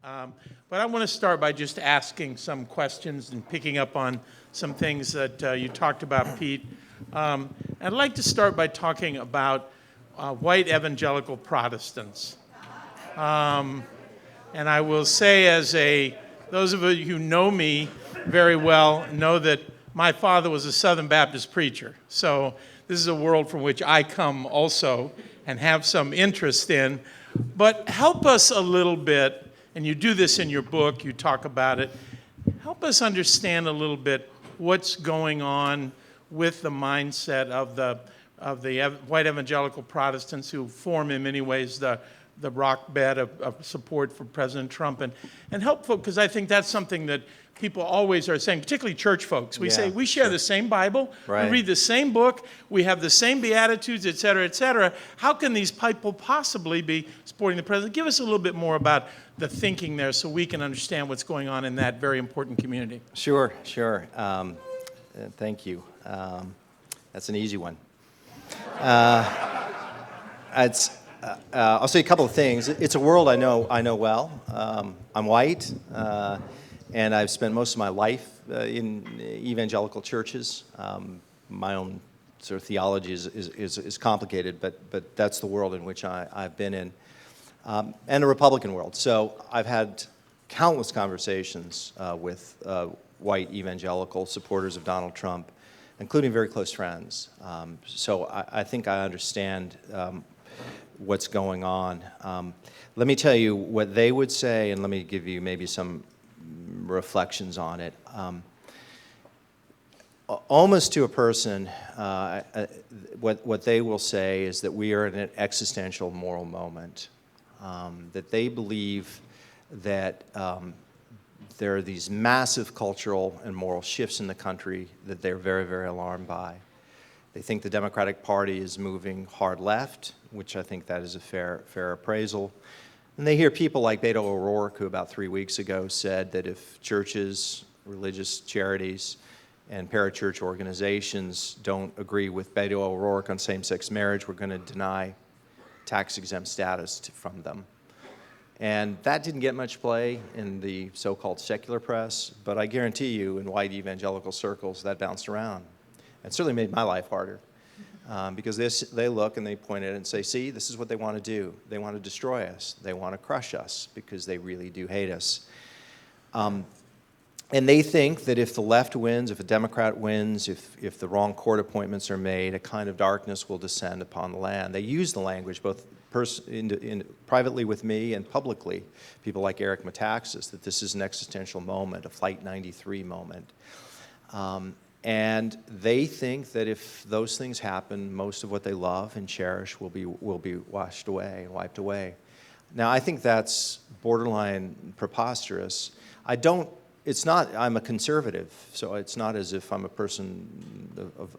But I want to start by just asking some questions and picking up on some things that you talked about, Pete. I'd like to start by talking about white evangelical Protestants. And I will say, those of you who know me very well know that my father was a Southern Baptist preacher. So this is a world from which I come also and have some interest in. But help us a little bit, and you do this in your book, you talk about it, help us understand a little bit what's going on with the mindset of the white evangelical Protestants who form in many ways the rock bed of support for President Trump, and help folks, because I think that's something that people always are saying, particularly church folks. We say we share the same Bible, right. We read the same book, we have the same Beatitudes, et cetera, et cetera. How can these people possibly be supporting the president? Give us a little bit more about the thinking there so we can understand what's going on in that very important community. Sure. Thank you. That's an easy one. I'll say a couple of things. It's a world I know well. I'm white, and I've spent most of my life in evangelical churches. My own sort of theology is complicated, but that's the world in which I've been in, and a Republican world. So I've had countless conversations with white evangelical supporters of Donald Trump, including very close friends. So I think I understand what's going on. Let me tell you what they would say, and let me give you maybe some reflections on it. Almost to a person, what they will say is that we are in an existential moral moment, that they believe that there are these massive cultural and moral shifts in the country that they're very, very alarmed by. They think the Democratic Party is moving hard left, which I think that is a fair appraisal. And they hear people like Beto O'Rourke, who about 3 weeks ago said that if churches, religious charities, and parachurch organizations don't agree with Beto O'Rourke on same-sex marriage, we're going to deny tax-exempt status from them. And that didn't get much play in the so-called secular press, but I guarantee you in white evangelical circles that bounced around. It certainly made my life harder because they look and they point at it and say, see, this is what they want to do. They want to destroy us. They want to crush us because they really do hate us. And they think that if the left wins, if a Democrat wins, if the wrong court appointments are made, a kind of darkness will descend upon the land. They use the language both privately with me and publicly, people like Eric Metaxas, that this is an existential moment, a Flight 93 moment. And they think that if those things happen, most of what they love and cherish will be washed away, wiped away. Now, I think that's borderline preposterous. I'm a conservative, so it's not as if I'm a person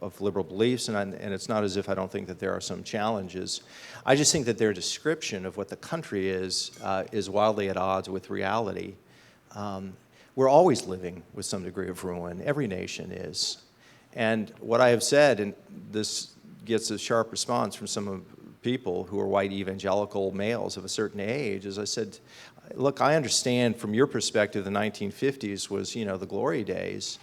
of liberal beliefs, and it's not as if I don't think that there are some challenges. I just think that their description of what the country is wildly at odds with reality. We're always living with some degree of ruin. Every nation is. And what I have said, and this gets a sharp response from some of people who are white evangelical males of a certain age, is I said, look, I understand from your perspective the 1950s was, the glory days,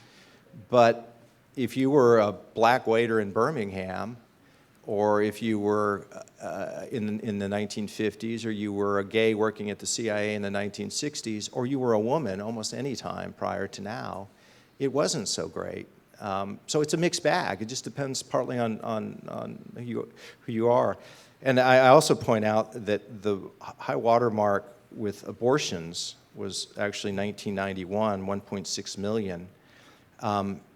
but if you were a black waiter in Birmingham, or if you were in the 1950s, or you were a gay working at the CIA in the 1960s, or you were a woman almost any time prior to now, it wasn't so great. So it's a mixed bag. It just depends partly on who you are. And I also point out that the high water mark with abortions was actually 1991, 1.6 million.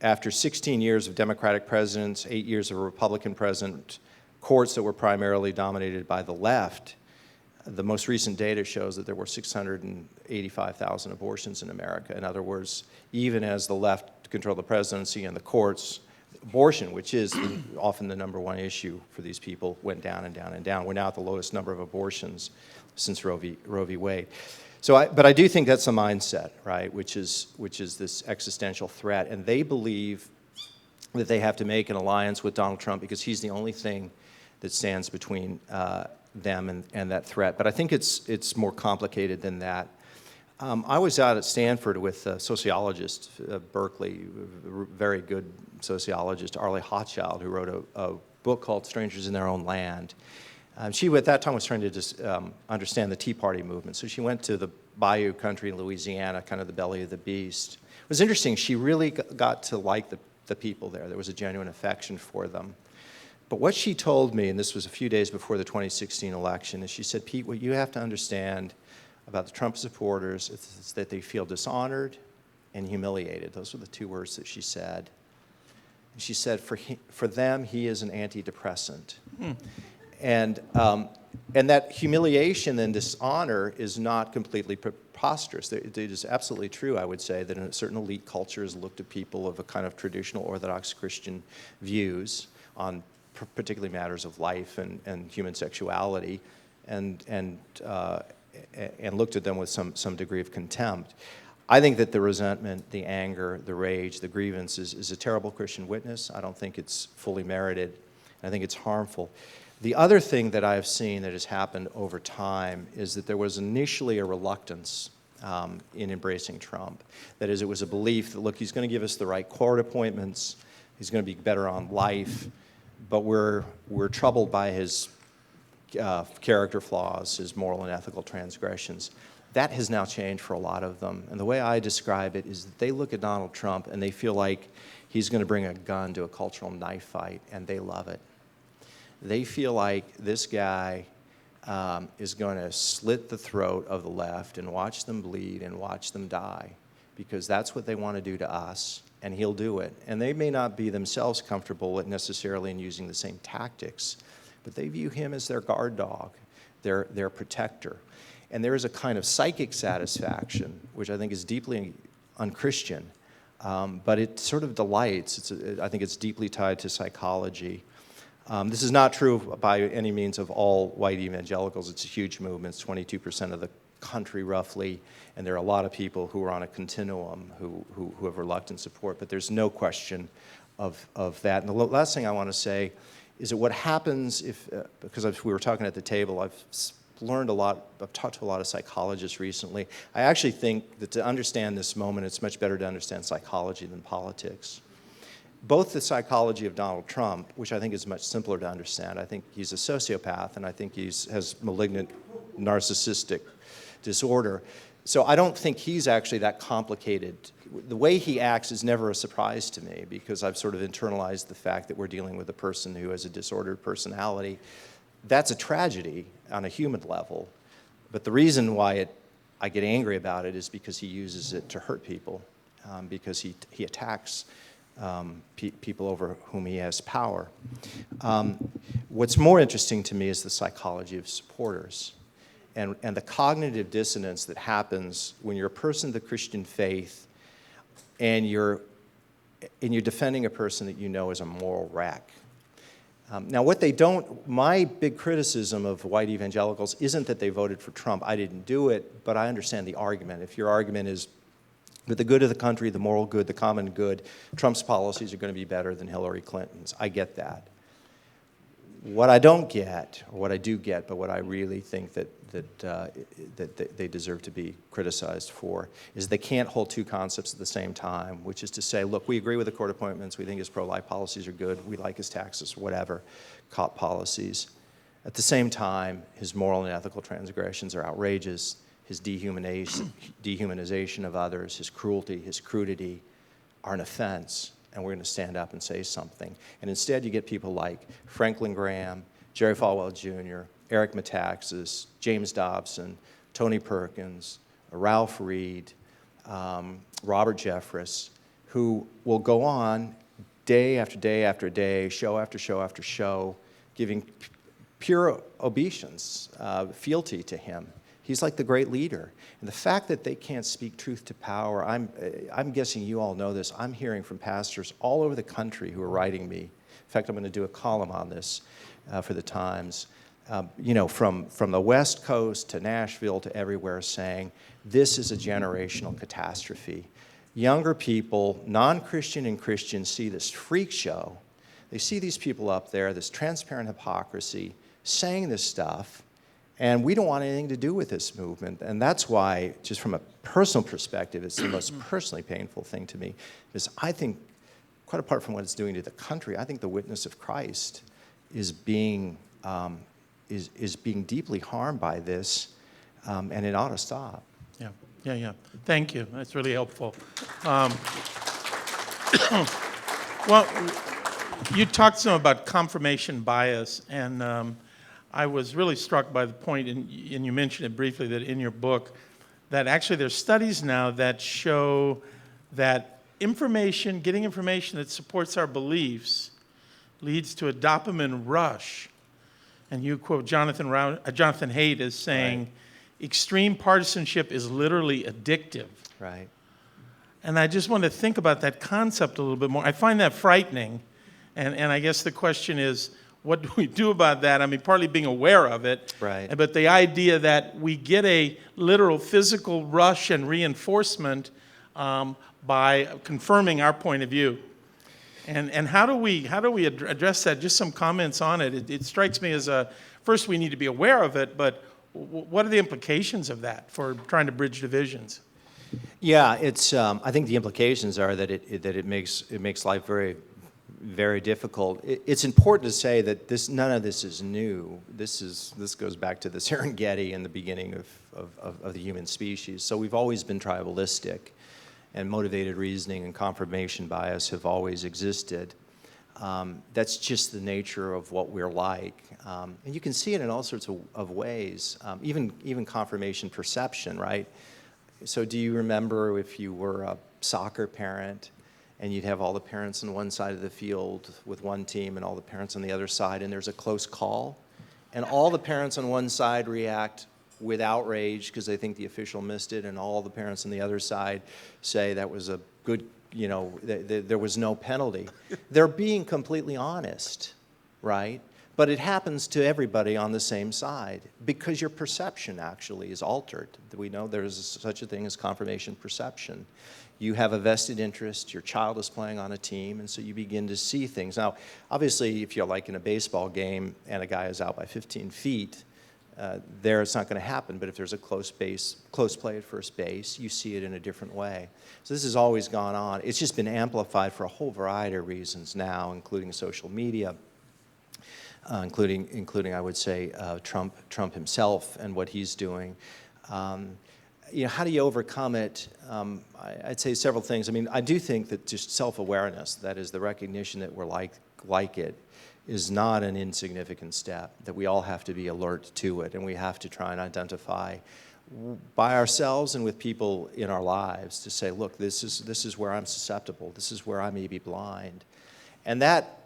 After 16 years of Democratic presidents, 8 years of a Republican president, courts that were primarily dominated by the left, the most recent data shows that there were 685,000 abortions in America. In other words, even as the left controlled the presidency and the courts, abortion, which is often the number one issue for these people, went down and down and down. We're now at the lowest number of abortions since Roe v. Wade. But I do think that's a mindset, right, which is this existential threat. And they believe that they have to make an alliance with Donald Trump because he's the only thing that stands between them and that threat. But I think it's more complicated than that. I was out at Stanford with a sociologist, Berkeley, a very good sociologist, Arlie Hochschild, who wrote a book called Strangers in Their Own Land. She, at that time, was trying to just understand the Tea Party movement. So she went to the Bayou country in Louisiana, kind of the belly of the beast. It was interesting. She really got to like the people there. There was a genuine affection for them. But what she told me, and this was a few days before the 2016 election, is she said, Pete, what you have to understand about the Trump supporters is that they feel dishonored and humiliated. Those were the two words that she said. And she said, for them, he is an antidepressant. And that humiliation and dishonor is not completely preposterous. It is absolutely true, I would say, that in certain elite cultures looked at people of a kind of traditional Orthodox Christian views on particularly matters of life and human sexuality, and looked at them with some degree of contempt. I think that the resentment, the anger, the rage, the grievance is a terrible Christian witness. I don't think it's fully merited. I think it's harmful. The other thing that I've seen that has happened over time is that there was initially a reluctance in embracing Trump. That is, it was a belief that, look, he's going to give us the right court appointments, he's going to be better on life, but we're troubled by his character flaws, his moral and ethical transgressions. That has now changed for a lot of them. And the way I describe it is that they look at Donald Trump and they feel like he's going to bring a gun to a cultural knife fight, and they love it. They feel like this guy is going to slit the throat of the left and watch them bleed and watch them die, because that's what they want to do to us, and he'll do it. And they may not be themselves comfortable necessarily in using the same tactics, but they view him as their guard dog, their protector. And there is a kind of psychic satisfaction, which I think is deeply unchristian, but it sort of delights. I think it's deeply tied to psychology. This is not true by any means of all white evangelicals. It's a huge movement. It's 22% of the country, roughly, and there are a lot of people who are on a continuum who have reluctant support, but there's no question of that. And the last thing I want to say is that what happens if, because we were talking at the table, I've learned a lot, I've talked to a lot of psychologists recently. I actually think that to understand this moment, it's much better to understand psychology than politics. Both the psychology of Donald Trump, which I think is much simpler to understand. I think he's a sociopath, and I think he has malignant narcissistic disorder. So I don't think he's actually that complicated. The way he acts is never a surprise to me, because I've sort of internalized the fact that we're dealing with a person who has a disordered personality. That's a tragedy on a human level. But the reason why I get angry about it is because he uses it to hurt people, because he attacks people over whom he has power. What's more interesting to me is the psychology of supporters and the cognitive dissonance that happens when you're a person of the Christian faith and you're defending a person that you know is a moral wreck. Now, my big criticism of white evangelicals isn't that they voted for Trump. I didn't do it, but I understand the argument. If your argument is with the good of the country, the moral good, the common good, Trump's policies are going to be better than Hillary Clinton's. I get that. What I don't get, or what I do get, but what I really think that they deserve to be criticized for, is they can't hold two concepts at the same time, which is to say, look, we agree with the court appointments, we think his pro-life policies are good, we like his taxes, whatever, cop policies. At the same time, his moral and ethical transgressions are outrageous. His dehumanization of others, his cruelty, his crudity are an offense, and we're going to stand up and say something. And instead you get people like Franklin Graham, Jerry Falwell Jr., Eric Metaxas, James Dobson, Tony Perkins, Ralph Reed, Robert Jeffress, who will go on day after day after day, show after show after show, giving pure obeisance, fealty to him. He's like the great leader. And the fact that they can't speak truth to power, I'm guessing you all know this. I'm hearing from pastors all over the country who are writing me. In fact, I'm going to do a column on this for the Times. From the West Coast to Nashville to everywhere, saying this is a generational catastrophe. Younger people, non-Christian and Christian, see this freak show. They see these people up there, this transparent hypocrisy, saying this stuff, And we don't want anything to do with this movement. And that's why, just from a personal perspective, it's the most personally painful thing to me. Because I think, quite apart from what it's doing to the country, I think the witness of Christ is being deeply harmed by this, and it ought to stop. Yeah. Thank you. That's really helpful. Well, you talked some about confirmation bias, and I was really struck by the point, and you mentioned it briefly, that in your book, that actually there's studies now that show that getting information that supports our beliefs leads to a dopamine rush. And you quote Jonathan Haidt as saying, Right. extreme partisanship is literally addictive. Right. And I just want to think about that concept a little bit more. I find that frightening. And I guess the question is, what do we do about that? I mean, partly being aware of it. Right. But the idea that we get a literal physical rush and reinforcement by confirming our point of view. And how do we address that? Just some comments on it. It strikes me as first we need to be aware of it, but what are the implications of that for trying to bridge divisions? Yeah, it's. I think the implications are that it makes life very, very difficult. It's important to say that none of this is new. This goes back to the Serengeti and the beginning of the human species. So we've always been tribalistic, and motivated reasoning and confirmation bias have always existed. That's just the nature of what we're like, and you can see it in all sorts of ways. Even confirmation perception, right? So do you remember if you were a soccer parent and you'd have all the parents on one side of the field with one team and all the parents on the other side, and there's a close call, and all the parents on one side react with outrage because they think the official missed it, and all the parents on the other side say that was a good, there was no penalty. They're being completely honest, right? But it happens to everybody on the same side because your perception actually is altered. We know there's such a thing as confirmation perception. You have a vested interest, your child is playing on a team, and so you begin to see things. Now, obviously, if you're like in a baseball game and a guy is out by 15 feet, there it's not going to happen, but if there's a close play at first base, you see it in a different way. So this has always gone on. It's just been amplified for a whole variety of reasons now, including social media, including I would say Trump himself and what he's doing. How do you overcome it? I'd say several things. I mean, I do think that just self-awareness, that is the recognition that we're like it, is not an insignificant step, that we all have to be alert to it, and we have to try and identify by ourselves and with people in our lives to say, look, this is where I'm susceptible, this is where I may be blind. And that,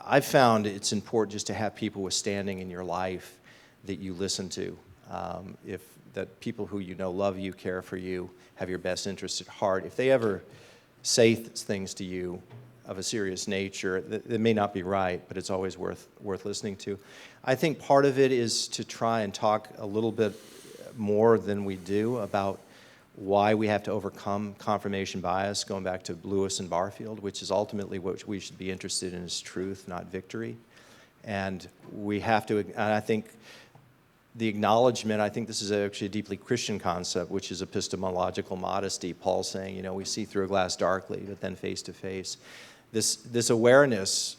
I've found it's important just to have people with standing in your life that you listen to, that people who you know love you, care for you, have your best interest at heart. If they ever say things to you of a serious nature that may not be right, but it's always worth listening to. I think part of it is to try and talk a little bit more than we do about why we have to overcome confirmation bias, going back to Lewis and Barfield, which is ultimately what we should be interested in is truth, not victory. And we have to, and I think the acknowledgement, I think this is actually a deeply Christian concept, which is epistemological modesty. Paul saying, we see through a glass darkly, but then face to face. This awareness,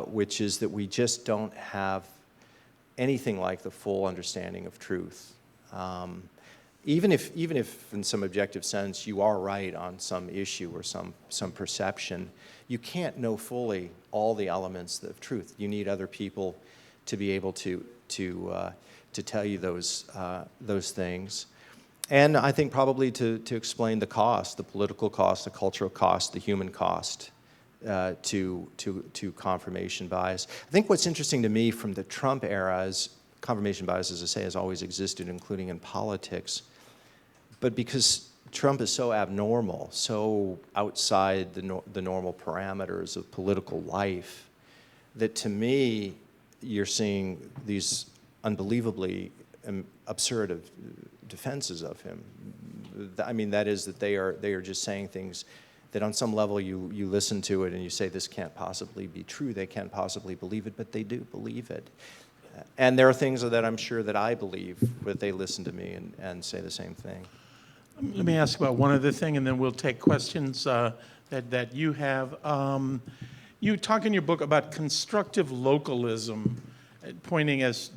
which is that we just don't have anything like the full understanding of truth. Even if in some objective sense you are right on some issue or some perception, you can't know fully all the elements of truth. You need other people to be able to tell you those things. And I think probably to explain the cost, the political cost, the cultural cost, the human cost to confirmation bias. I think what's interesting to me from the Trump era is confirmation bias, as I say, has always existed, including in politics. But because Trump is so abnormal, so outside the normal parameters of political life, that to me, you're seeing these unbelievably absurd defenses of him. I mean, that is that they are just saying things that on some level you listen to it and you say, this can't possibly be true, they can't possibly believe it, but they do believe it. And there are things that I'm sure that I believe, but they listen to me and say the same thing. Let me ask about one other thing, and then we'll take questions that you have. You talk in your book about constructive localism, pointing as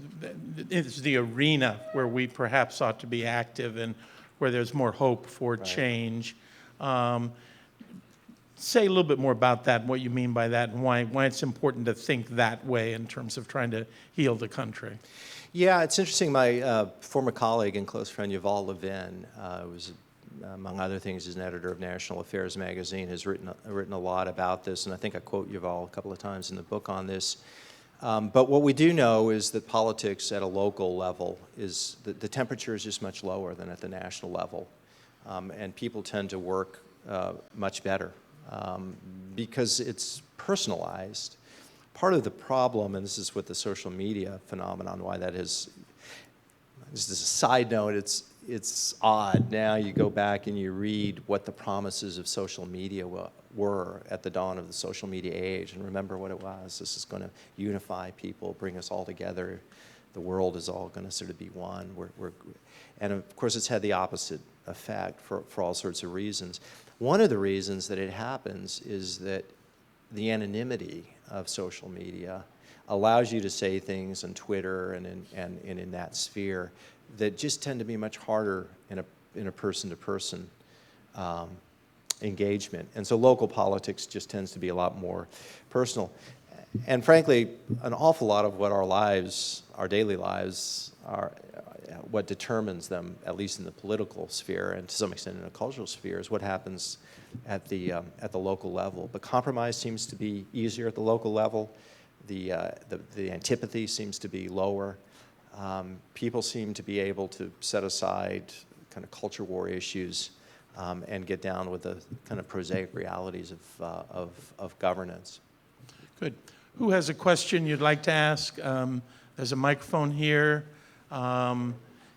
it's the arena where we perhaps ought to be active and where there's more hope for change. Say a little bit more about that, and what you mean by that, and why it's important to think that way in terms of trying to heal the country. Yeah, it's interesting. My former colleague and close friend Yuval Levin, was, among other things, is an editor of National Affairs magazine, has written a lot about this, and I think I quote Yuval a couple of times in the book on this. But what we do know is that politics at a local level is the temperature is just much lower than at the national level, and people tend to work much better because it's personalized. Part of the problem, and this is what the social media phenomenon, why that is, just as a side note, it's odd. Now you go back and you read what the promises of social media were at the dawn of the social media age, and remember what it was. This is going to unify people, bring us all together. The world is all going to sort of be one. And of course, it's had the opposite effect for all sorts of reasons. One of the reasons that it happens is that the anonymity of social media allows you to say things on Twitter and in that sphere that just tend to be much harder in a person-to-person engagement. And so local politics just tends to be a lot more personal. And frankly, an awful lot of what our daily lives are, what determines them, at least in the political sphere and to some extent in the cultural sphere, is what happens at the local level. But compromise seems to be easier at the local level. The antipathy seems to be lower. People seem to be able to set aside kind of culture war issues and get down with the kind of prosaic realities of governance. Good. Who has a question you'd like to ask? There's a microphone here.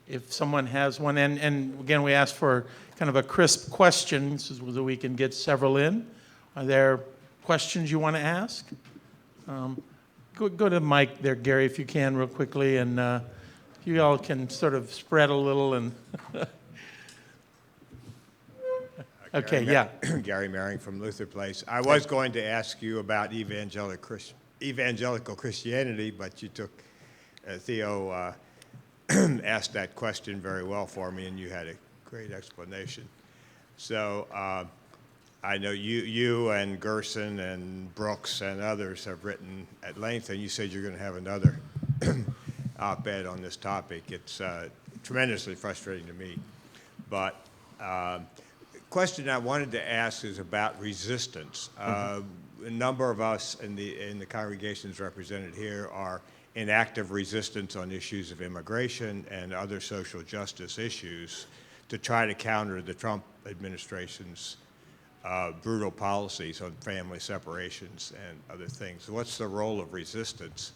If someone has one, and again, we asked for kind of a crisp question so that we can get several in. Are there questions you want to ask? Go to the mic there, Gary, if you can, real quickly, and you all can sort of spread a little and. Okay, yeah. Gary Maring from Luther Place. I was going to ask you about evangelical Christianity, but you took, Theo asked that question very well for me, and you had a great explanation. So I know you and Gerson and Brooks and others have written at length, and you said you're going to have another op-ed on this topic. It's tremendously frustrating to me. But question I wanted to ask is about resistance. A number of us in the congregations represented here are in active resistance on issues of immigration and other social justice issues to try to counter the Trump administration's brutal policies on family separations and other things. What's the role of resistance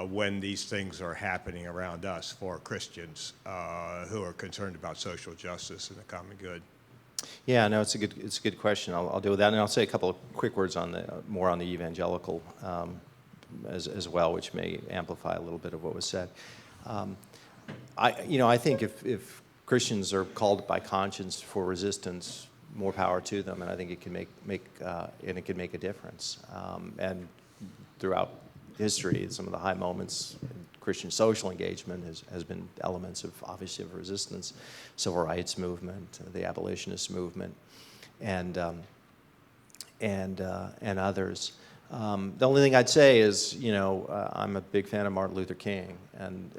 when these things are happening around us for Christians who are concerned about social justice and the common good? Yeah, no, it's a good question. I'll deal with that, and I'll say a couple of quick words more on the evangelical as well, which may amplify a little bit of what was said. I think if Christians are called by conscience for resistance, more power to them, and I think it can make a difference. And throughout history, some of the high moments in Christian social engagement has been elements of obviously of resistance, civil rights movement, the abolitionist movement, and others. The only thing I'd say is, I'm a big fan of Martin Luther King, and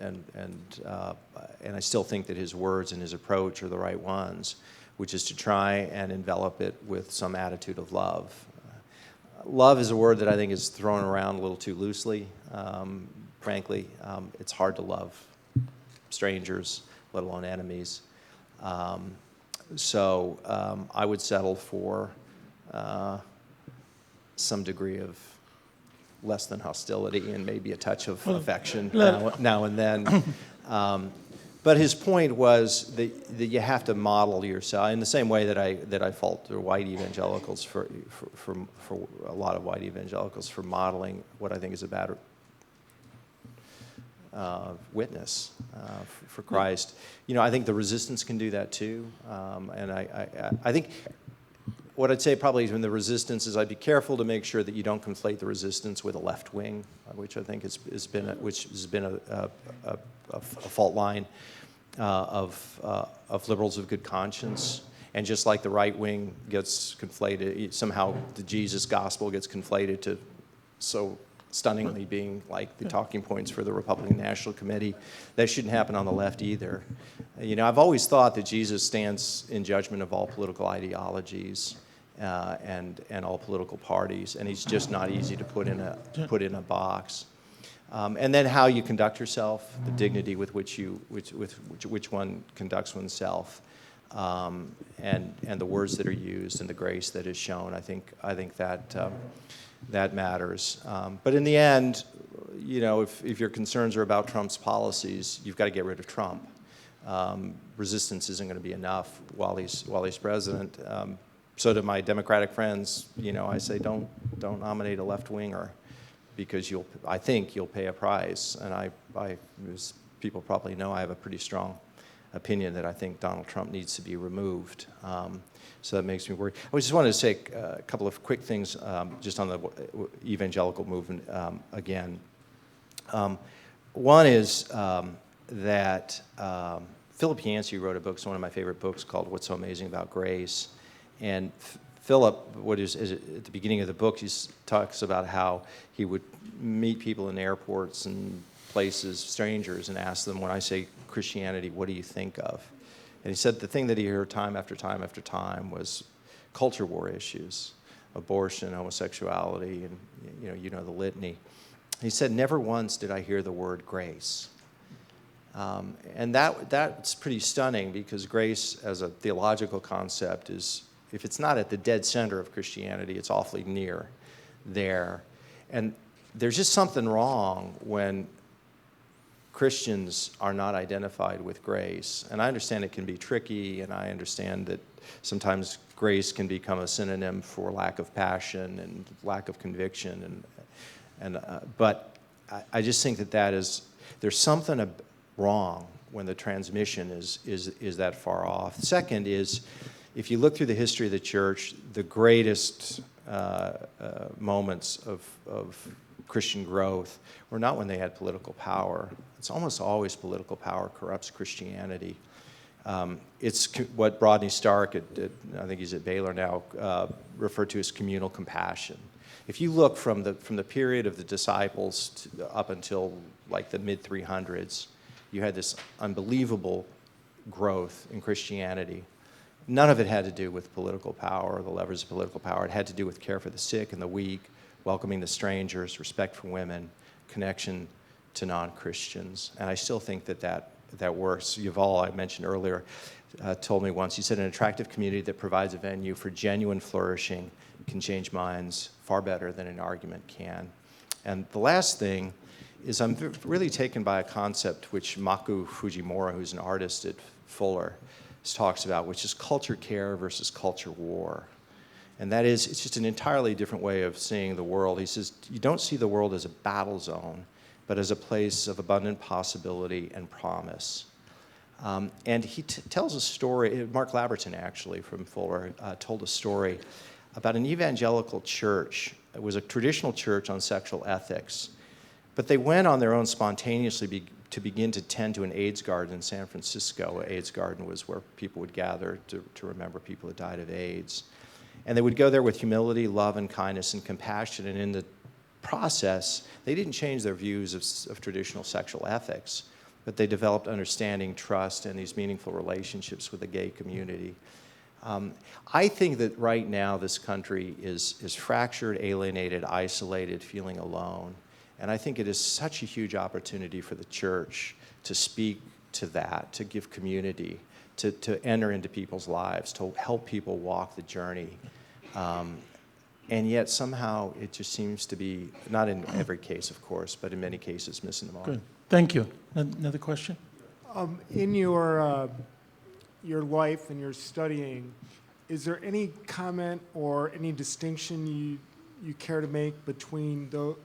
I still think that his words and his approach are the right ones, which is to try and envelop it with some attitude of love. Love is a word that I think is thrown around a little too loosely. Frankly, it's hard to love strangers, let alone enemies. So I would settle for some degree of less than hostility and maybe a touch of affection now and then. But his point was that you have to model yourself in the same way that I fault the white evangelicals for a lot of white evangelicals for modeling what I think is a bad witness for Christ. You know, I think the resistance can do that too. And I think what I'd say probably in the resistance is I'd be careful to make sure that you don't conflate the resistance with a left wing, which I think has been a fault line of liberals of good conscience. And just like the right wing gets conflated, somehow the Jesus gospel gets conflated to so stunningly being like the talking points for the Republican National Committee. That shouldn't happen on the left either. You know, I've always thought that Jesus stands in judgment of all political ideologies and all political parties, and he's just not easy to put in a box. And then how you conduct yourself, the dignity with which which one conducts oneself, and the words that are used and the grace that is shown. I think that matters. But in the end, you know, if your concerns are about Trump's policies, you've got to get rid of Trump. Resistance isn't going to be enough while he's president. So to my Democratic friends, you know, I say don't nominate a left-winger, because I think you'll pay a price. And as people probably know, I have a pretty strong opinion that I think Donald Trump needs to be removed. So that makes me worry. I just wanted to say a couple of quick things just on the evangelical movement again. One is that Philip Yancey wrote a book, it's one of my favorite books, called What's So Amazing About Grace. And Philip, at the beginning of the book, he talks about how he would meet people in airports and places, strangers, and ask them, when I say Christianity, what do you think of? And he said the thing that he heard time after time after time was culture war issues, abortion, homosexuality, and you know the litany. He said, never once did I hear the word grace. And that's pretty stunning, because grace as a theological concept is, if it's not at the dead center of Christianity, it's awfully near there. And there's just something wrong when Christians are not identified with grace. And I understand it can be tricky, and I understand that sometimes grace can become a synonym for lack of passion and lack of conviction. But I just think there's something wrong when the transmission is that far off. Second is, if you look through the history of the church, the greatest moments of Christian growth were not when they had political power. It's almost always political power corrupts Christianity. It's what Rodney Stark, I think he's at Baylor now, referred to as communal compassion. If you look from the period of the disciples up until like the mid-300s, you had this unbelievable growth in Christianity. None of it had to do with political power, the levers of political power. It had to do with care for the sick and the weak, welcoming the strangers, respect for women, connection to non-Christians. And I still think that works. Yuval, I mentioned earlier, told me once, he said, an attractive community that provides a venue for genuine flourishing can change minds far better than an argument can. And the last thing is, I'm really taken by a concept which Maku Fujimura, who's an artist at Fuller, talks about, which is culture care versus culture war. And that is, it's just an entirely different way of seeing the world. He says, you don't see the world as a battle zone, but as a place of abundant possibility and promise. And he tells a story, Mark Laberton actually from Fuller told a story about an evangelical church. It was a traditional church on sexual ethics, but they went on their own spontaneously to begin to tend to an AIDS garden in San Francisco. An AIDS garden was where people would gather to remember people who died of AIDS. And they would go there with humility, love, and kindness and compassion. And in the process, they didn't change their views of traditional sexual ethics, but they developed understanding, trust, and these meaningful relationships with the gay community. I think that right now this country is fractured, alienated, isolated, feeling alone. And I think it is such a huge opportunity for the church to speak to that, to give community, to enter into people's lives, to help people walk the journey. And yet somehow it just seems to be, not in every case, of course, but in many cases, missing the mark. Good. Thank you. Another question? In your life and your studying, is there any comment or any distinction you care to make between the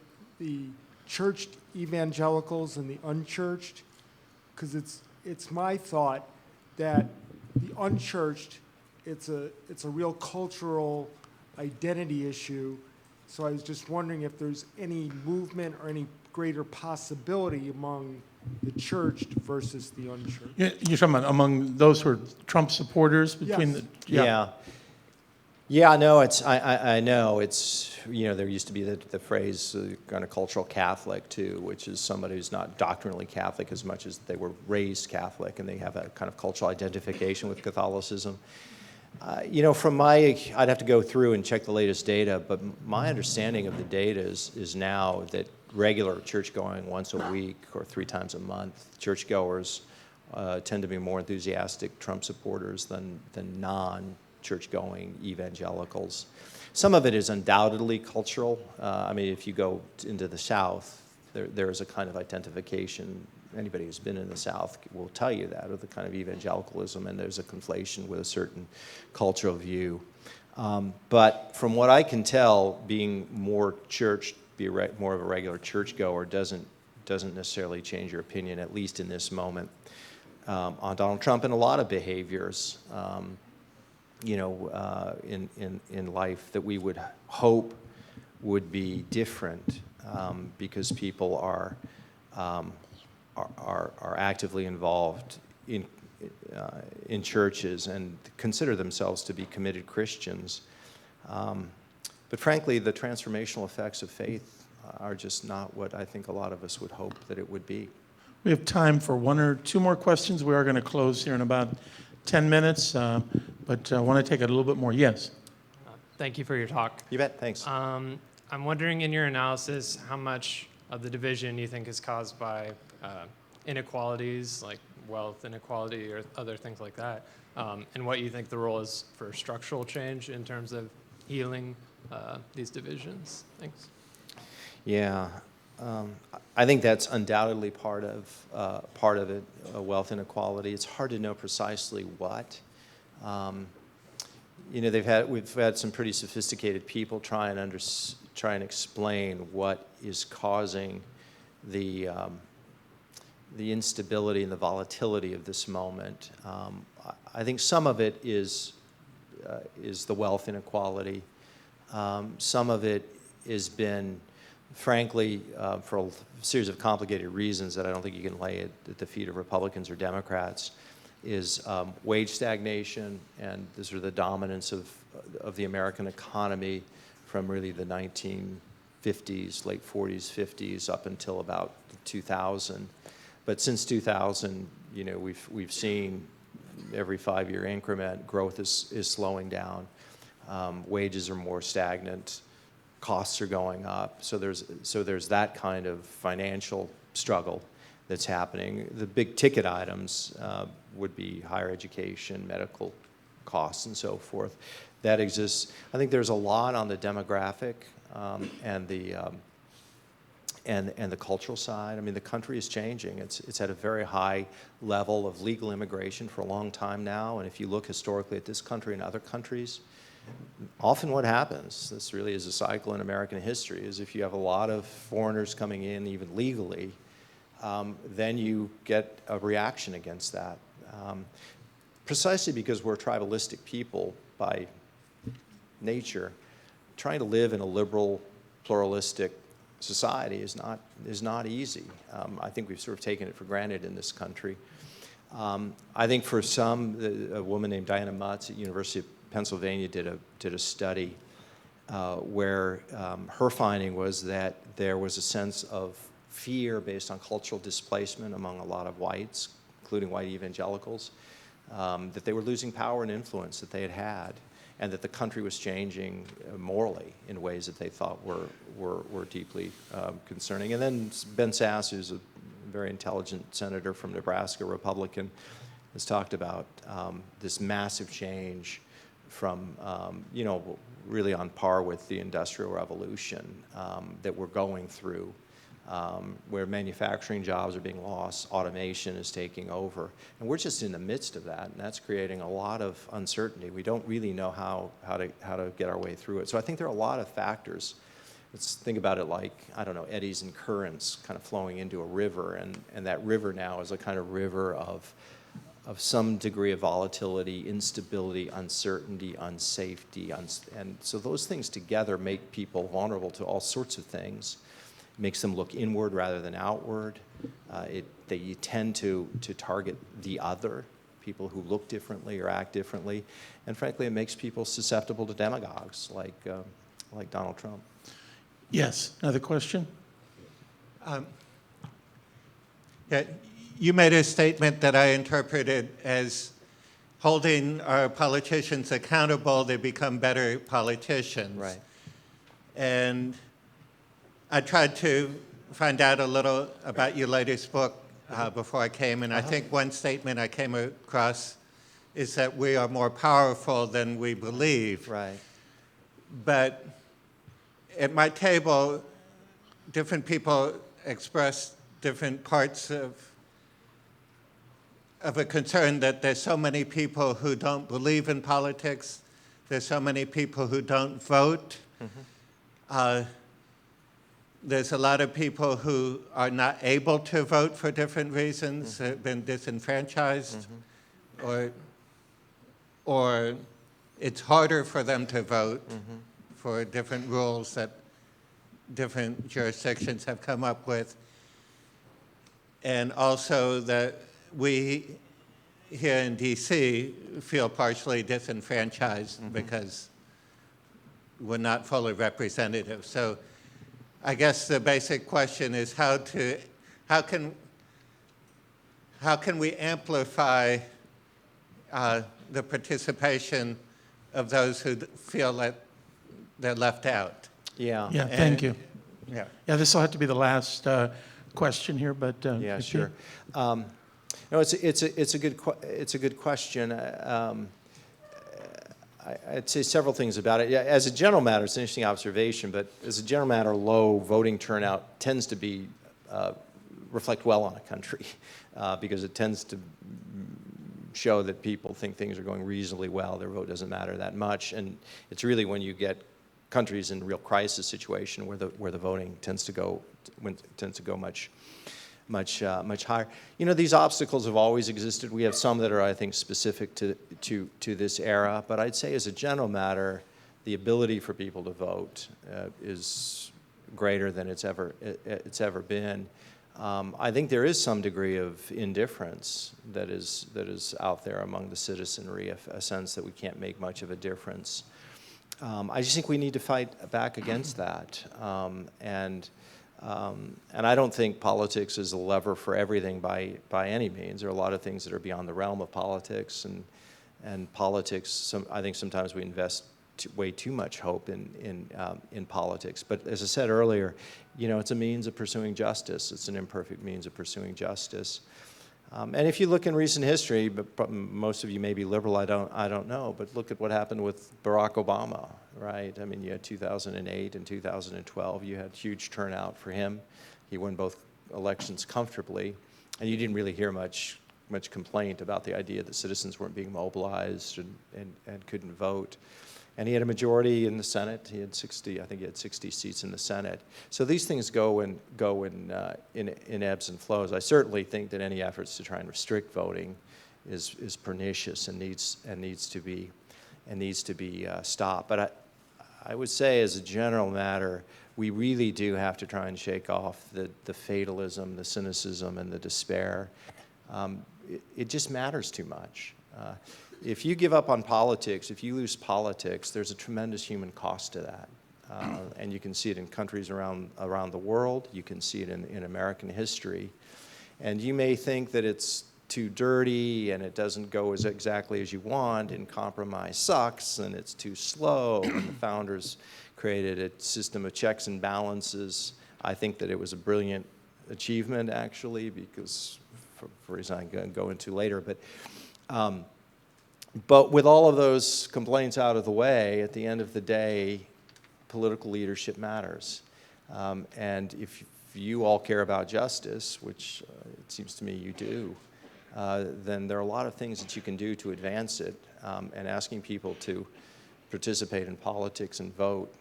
churched evangelicals and the unchurched? Because it's my thought that the unchurched, it's a real cultural identity issue. So I was just wondering if there's any movement or any greater possibility among the churched versus the unchurched. You're talking about among those who are Trump supporters between Yes. the Yeah, no, I know. It's, there used to be the phrase kind of cultural Catholic, too, which is somebody who's not doctrinally Catholic as much as they were raised Catholic, and they have a kind of cultural identification with Catholicism. I'd have to go through and check the latest data, but my understanding of the data is now that regular church-going once a week or 3 times a month, churchgoers tend to be more enthusiastic Trump supporters than non-church-going evangelicals. Some of it is undoubtedly cultural. If you go into the South, there is a kind of identification. Anybody who's been in the South will tell you that, of the kind of evangelicalism, and there's a conflation with a certain cultural view. But from what I can tell, being more church, more of a regular churchgoer doesn't necessarily change your opinion, at least in this moment, on Donald Trump and a lot of behaviors, in life that we would hope would be different, because people are actively involved in churches and consider themselves to be committed Christians. But frankly, the transformational effects of faith are just not what I think a lot of us would hope that it would be. We have time for 1 or 2 more questions. We are going to close here in about 10 minutes, but I want to take it a little bit more. Yes? Thank you for your talk. You bet, thanks. I'm wondering, in your analysis, how much of the division you think is caused by inequalities, like wealth inequality or other things like that, and what you think the role is for structural change in terms of healing these divisions. Thanks. Yeah, I think that's undoubtedly part of it, wealth inequality. It's hard to know precisely what. We've had some pretty sophisticated people try and explain what is causing the instability and the volatility of this moment. I think some of it is the wealth inequality. Some of it has been, frankly, for a series of complicated reasons that I don't think you can lay at the feet of Republicans or Democrats, is wage stagnation and the sort of the dominance of the American economy from really the 1950s, late 40s, 50s, up until about 2000. But since 2000, we've seen every 5-year increment, growth is slowing down. Wages are more stagnant. Costs are going up. So there's that kind of financial struggle that's happening. The big ticket items would be higher education, medical costs, and so forth. That exists. I think there's a lot on the demographic and the cultural side. I mean, the country is changing. It's at a very high level of legal immigration for a long time now. And if you look historically at this country and other countries, often what happens, this really is a cycle in American history, is if you have a lot of foreigners coming in, even legally, then you get a reaction against that. Precisely because we're tribalistic people by nature, trying to live in a liberal, pluralistic society is not easy. I think we've sort of taken it for granted in this country. I think for some, a woman named Diana Mutz at University of Pennsylvania did a study where her finding was that there was a sense of fear based on cultural displacement among a lot of whites, including white evangelicals, that they were losing power and influence that they had, and that the country was changing morally in ways that they thought were deeply concerning. And then Ben Sasse, who's a very intelligent senator from Nebraska, Republican, has talked about this massive change from, really on par with the Industrial Revolution that we're going through, where manufacturing jobs are being lost, automation is taking over. And we're just in the midst of that, and that's creating a lot of uncertainty. We don't really know how to get our way through it. So I think there are a lot of factors let's think about it like, I don't know, eddies and currents kind of flowing into a river, and that river now is a kind of river of some degree of volatility, instability, uncertainty, unsafety, and so those things together make people vulnerable to all sorts of things. It makes them look inward rather than outward. They tend to target the other, people who look differently or act differently, and frankly, it makes people susceptible to demagogues like Donald Trump. Yes, another question? Yeah, you made a statement that I interpreted as holding our politicians accountable to become better politicians. Right. And I tried to find out a little about your latest book before I came, and I think one statement I came across is that we are more powerful than we believe. Right. But at my table, different people expressed different parts of a concern that there's so many people who don't believe in politics, there's so many people who don't vote. There's a lot of people who are not able to vote for different reasons, have been disenfranchised, or it's harder for them to vote for different rules that different jurisdictions have come up with. And also that we here in DC feel partially disenfranchised because we're not fully representative. So I guess the basic question is how can we amplify the participation of those who feel that they're left out? Yeah. Yeah, thank you. Yeah. Yeah, this will have to be the last question here, but. Yeah, Pete? sure. No, it's a good question. I'd say several things about it. Yeah, as a general matter, it's an interesting observation, but as a general matter, low voting turnout tends to be reflect well on a country because it tends to show that people think things are going reasonably well. Their vote doesn't matter that much, and it's really when you get countries in real crisis situation where the voting tends to go much higher. You know, these obstacles have always existed. We have some that are, I think, specific to this era. But I'd say, as a general matter, the ability for people to vote is greater than it's ever been. I think there is some degree of indifference that is out there among the citizenry, a sense that we can't make much of a difference. I just think we need to fight back against that. And I don't think politics is a lever for everything by any means. There are a lot of things that are beyond the realm of politics, and politics. I think sometimes we invest way too much hope in politics. But as I said earlier, you know, it's a means of pursuing justice. It's an imperfect means of pursuing justice. And if you look in recent history, but most of you may be liberal, I don't know, but look at what happened with Barack Obama, right? I mean, you had 2008 and 2012, you had huge turnout for him. He won both elections comfortably, and you didn't really hear much complaint about the idea that citizens weren't being mobilized and couldn't vote. And he had a majority in the Senate. He had 60, I think he had 60 seats in the Senate. So these things go in ebbs and flows. I certainly think that any efforts to try and restrict voting is pernicious and needs to be stopped. But I would say, as a general matter, we really do have to try and shake off the fatalism, the cynicism, and the despair. It just matters too much. If you give up on politics, if you lose politics, there's a tremendous human cost to that. And you can see it in countries around the world. You can see it in American history. And you may think that it's too dirty and it doesn't go exactly as you want, and compromise sucks and it's too slow, and the founders created a system of checks and balances. I think that it was a brilliant achievement, actually, because for reasons I'm going to go into later. But with all of those complaints out of the way, at the end of the day, political leadership matters. And if you all care about justice, which it seems to me you do, then there are a lot of things that you can do to advance it. And asking people to participate in politics and vote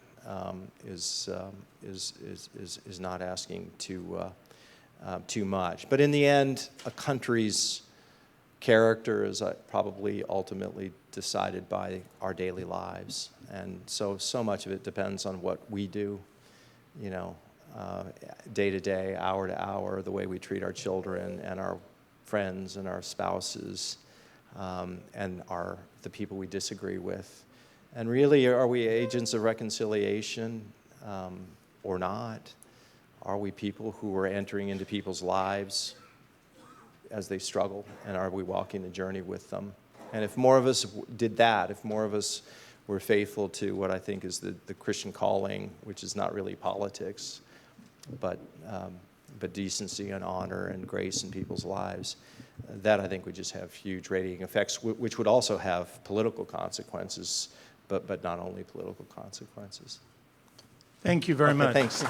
is not asking too much. But in the end, a country's character is probably ultimately decided by our daily lives. And so much of it depends on what we do, you know, day to day, hour to hour, the way we treat our children and our friends and our spouses, and the people we disagree with. And really, are we agents of reconciliation or not? Are we people who are entering into people's lives as they struggle, and are we walking the journey with them? And if more of us did that, if more of us were faithful to what I think is the Christian calling, which is not really politics, but decency and honor and grace in people's lives, that I think would just have huge radiating effects, which would also have political consequences, but not only political consequences. Thank you very Okay, much. thanks.